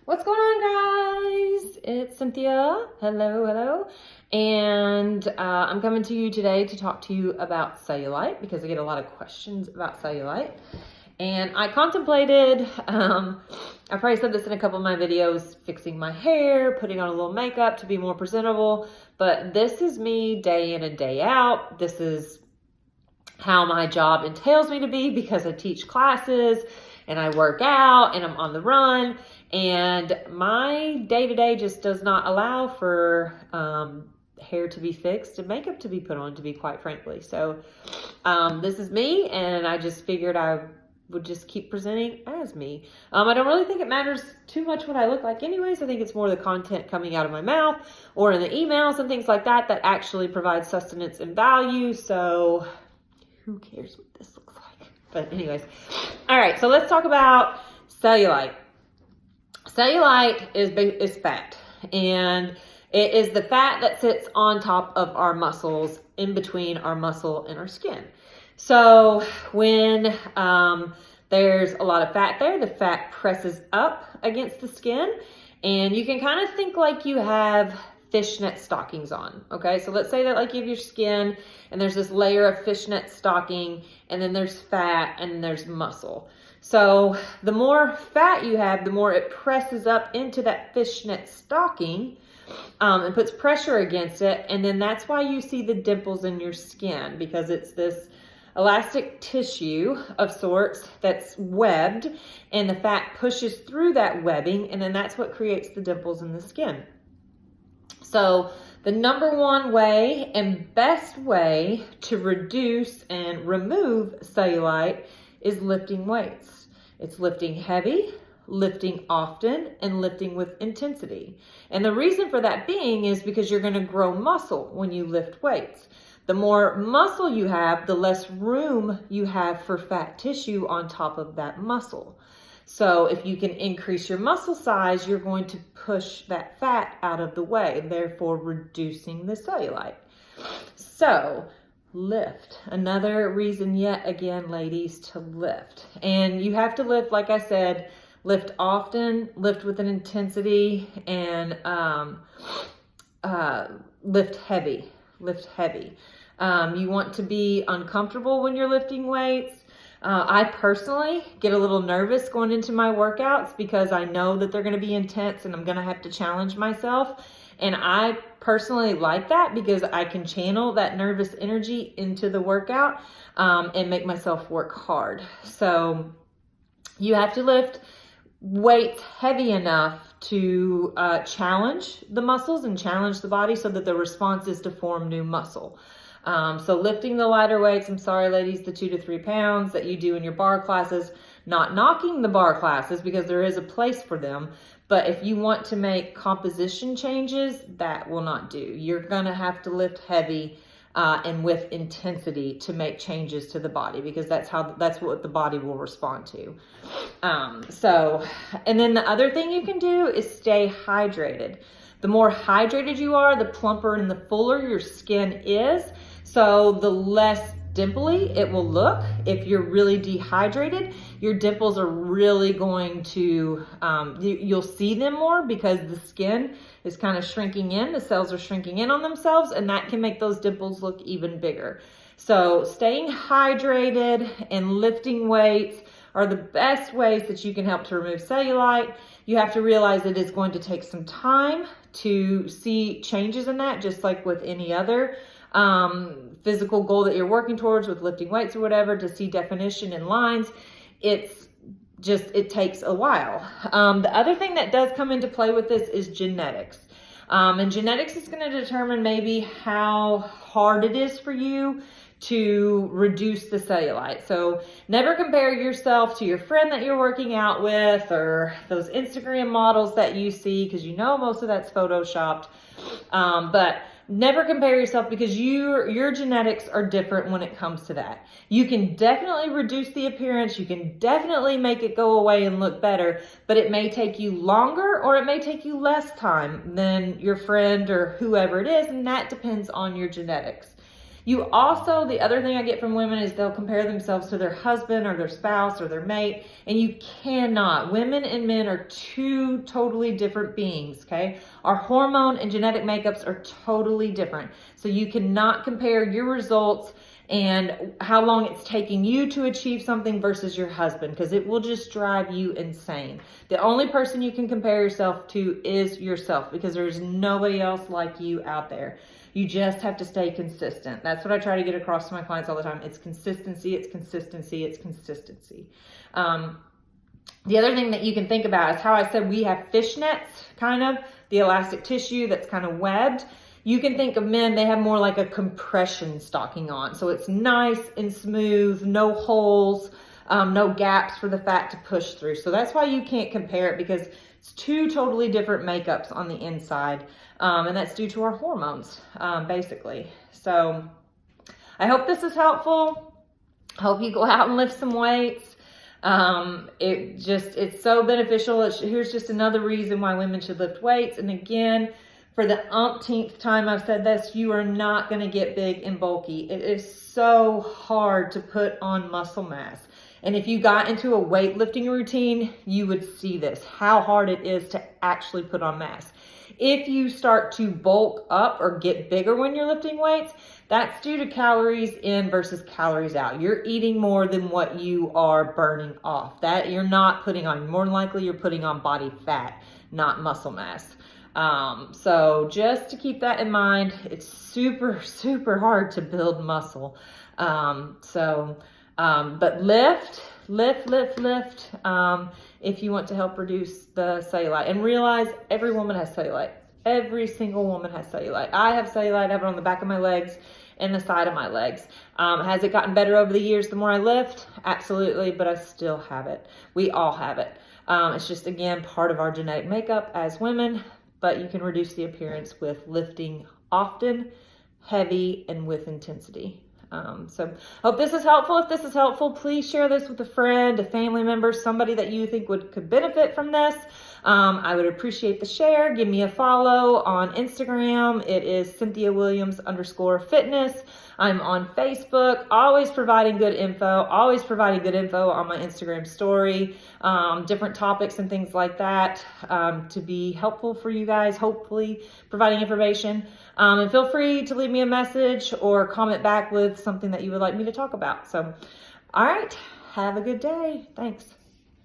What's going on, guys? It's Cynthia. Hello. And I'm coming to you today to talk to you about cellulite because I get a lot of questions about cellulite. And I contemplated, I probably said this in a couple of my videos, fixing my hair, putting on a little makeup to be more presentable. But this is me day in and day out. This is how my job entails me to be because I teach classes and I work out and I'm on the run, and my day-to-day just does not allow for hair to be fixed and makeup to be put on, to be quite frankly. So this is me, and I just figured I would just keep presenting as me. I don't really think it matters too much what I look like anyways. I think it's more the content coming out of my mouth or in the emails and things like that that actually provide sustenance and value. So who cares what this looks like? But anyways, all right, so let's talk about cellulite. Cellulite is fat, and it is the fat that sits on top of our muscles, in between our muscle and our skin. So when there's a lot of fat there, the fat presses up against the skin, and you can kind of think like you have fishnet stockings on. Okay, so let's say that like you have your skin and there's this layer of fishnet stocking, and then there's fat and there's muscle. So the more fat you have, the more it presses up into that fishnet stocking and puts pressure against it. And then that's why you see the dimples in your skin, because it's this elastic tissue of sorts that's webbed, and the fat pushes through that webbing, and then that's what creates the dimples in the skin. So the number one way and best way to reduce and remove cellulite is lifting weights. It's lifting heavy, lifting often, and lifting with intensity. And the reason for that being is because you're going to grow muscle when you lift weights. The more muscle you have, the less room you have for fat tissue on top of that muscle. So if you can increase your muscle size, you're going to push that fat out of the way, therefore reducing the cellulite. So lift. Another reason yet again, ladies, to lift. And you have to lift, like I said, lift often, lift with an intensity, and lift heavy. Lift heavy. You want to be uncomfortable when you're lifting weights. I personally get a little nervous going into my workouts because I know that they're going to be intense and I'm going to have to challenge myself. And I personally like that because I can channel that nervous energy into the workout and make myself work hard. So you have to lift weights heavy enough to challenge the muscles and challenge the body so that the response is to form new muscle. So lifting the lighter weights, I'm sorry ladies, the 2 to 3 pounds that you do in your bar classes, not knocking the bar classes because there is a place for them. But if you want to make composition changes, that will not do. You're gonna have to lift heavy and with intensity to make changes to the body, because that's what the body will respond to. And then the other thing you can do is stay hydrated. The more hydrated you are, the plumper and the fuller your skin is. So the less dimply it will look. If you're really dehydrated, your dimples are really going to, you'll see them more because the skin is kind of shrinking in. The cells are shrinking in on themselves, and that can make those dimples look even bigger. So staying hydrated and lifting weights are the best ways that you can help to remove cellulite. You have to realize it is going to take some time to see changes in that, just like with any other physical goal that you're working towards with lifting weights or whatever, to see definition in lines. It takes a while. The other thing that does come into play with this is genetics. And genetics is going to determine maybe how hard it is for you to reduce the cellulite. So never compare yourself to your friend that you're working out with or those Instagram models that you see, because you know most of that's photoshopped. But never compare yourself, because your genetics are different when it comes to that. You can definitely reduce the appearance. You can definitely make it go away and look better, but it may take you longer or it may take you less time than your friend or whoever it is, and that depends on your genetics. You also, the other thing I get from women is they'll compare themselves to their husband or their spouse or their mate, and you cannot. Women and men are two totally different beings, okay? Our hormone and genetic makeups are totally different. So you cannot compare your results and how long it's taking you to achieve something versus your husband, because it will just drive you insane. The only person you can compare yourself to is yourself, because there's nobody else like you out there. You just have to stay consistent. That's what I try to get across to my clients all the time. It's consistency, it's consistency, it's consistency. The other thing that you can think about is how I said we have fishnets, kind of, the elastic tissue that's kind of webbed. You can think of men, they have more like a compression stocking on. So it's nice and smooth, no holes, no gaps for the fat to push through. So that's why you can't compare it, because it's two totally different makeups on the inside. And that's due to our hormones, basically. So I hope this is helpful. I hope you go out and lift some weights. It's so beneficial. Here's just another reason why women should lift weights. And again, for the umpteenth time I've said this, you are not going to get big and bulky. It is so hard to put on muscle mass. And if you got into a weightlifting routine, you would see this, how hard it is to actually put on mass. If you start to bulk up or get bigger when you're lifting weights, that's due to calories in versus calories out. You're eating more than what you are burning off. That you're not putting on. More than likely, you're putting on body fat, not muscle mass. So just to keep that in mind, it's super, super hard to build muscle. But lift, if you want to help reduce the cellulite. And realize every woman has cellulite. Every single woman has cellulite. I have cellulite. I have it on the back of my legs and the side of my legs. Has it gotten better over the years the more I lift? Absolutely, but I still have it. We all have it. It's just, again, part of our genetic makeup as women, but you can reduce the appearance with lifting often, heavy, and with intensity. So hope this is helpful. If this is helpful, please share this with a friend, a family member, somebody that you think could benefit from this. I would appreciate the share. Give me a follow on Instagram. It is CynthiaWilliams_fitness. I'm on Facebook, always providing good info on my Instagram story, different topics and things like that, to be helpful for you guys, hopefully providing information. And feel free to leave me a message or comment back with something that you would like me to talk about. So, all right, have a good day. Thanks.